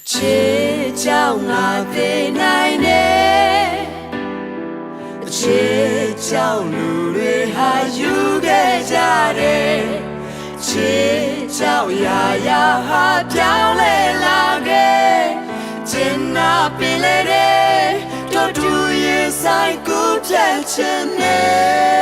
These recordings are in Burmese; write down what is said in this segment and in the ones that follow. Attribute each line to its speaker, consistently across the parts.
Speaker 1: ချစ်ကြောင့်ငါသိနိုင်တယ်ချစ်ကြောင့်လူတွေဟာယူခဲ့ကြတယ်ချစ်ကြောင့်ရာရာဟာပြောင်းလဲလာခဲ့ကျင်နာပင်လေတဲ့တို့တူရဲ့ဆိုင်ကိုပြတ်ချင်တယ်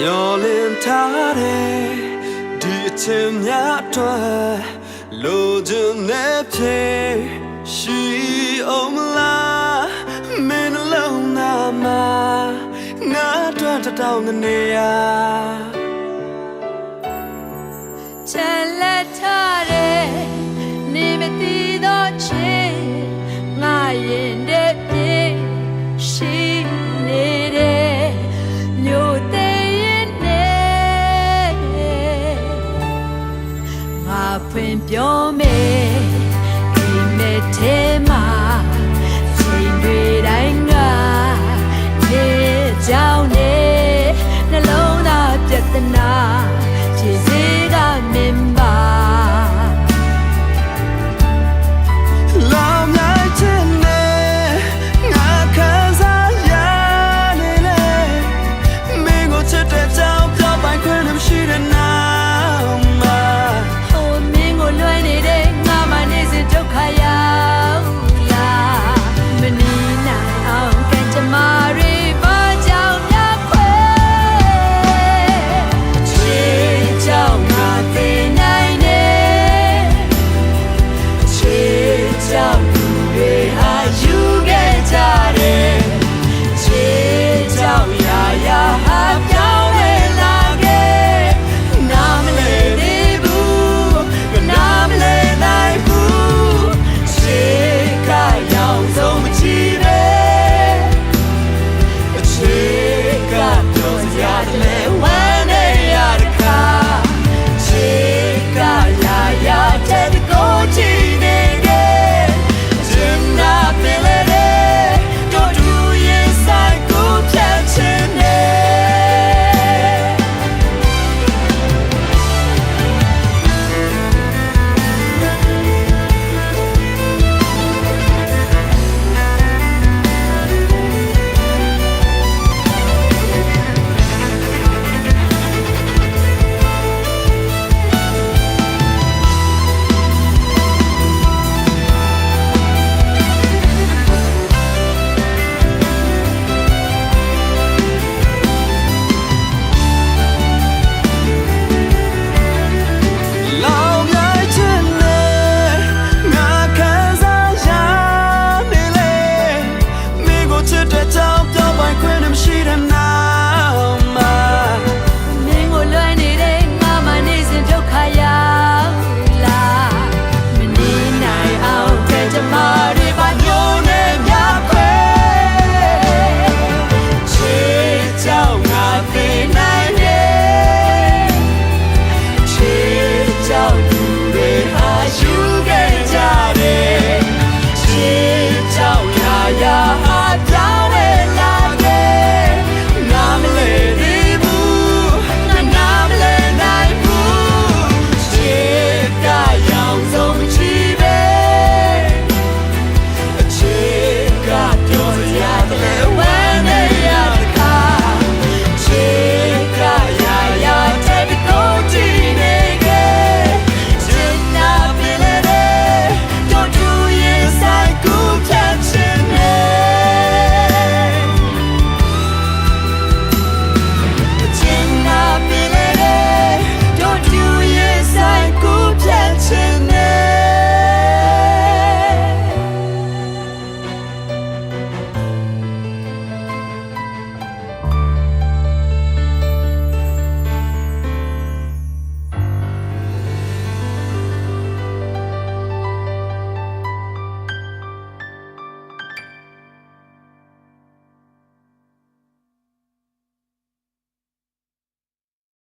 Speaker 1: မျောလင်းထားတဲ့ဒီအချင်းများအတွက်လိုချင်တဲ့ဖြစ်ရှိအောင်မလားမင်းလုံးနာမှာငါတို့တောင်းနေရချက်လက်ထားတဲ့နေမသိတော့ချစ်ငါရင်တဲ့ပြေရှိနေတဲ့မြို့သေးဖွင့်ပြောမယ်ဒီမဲ့ထဲမှာချိန်တွေတိုင်းကနေကြောင်းနေ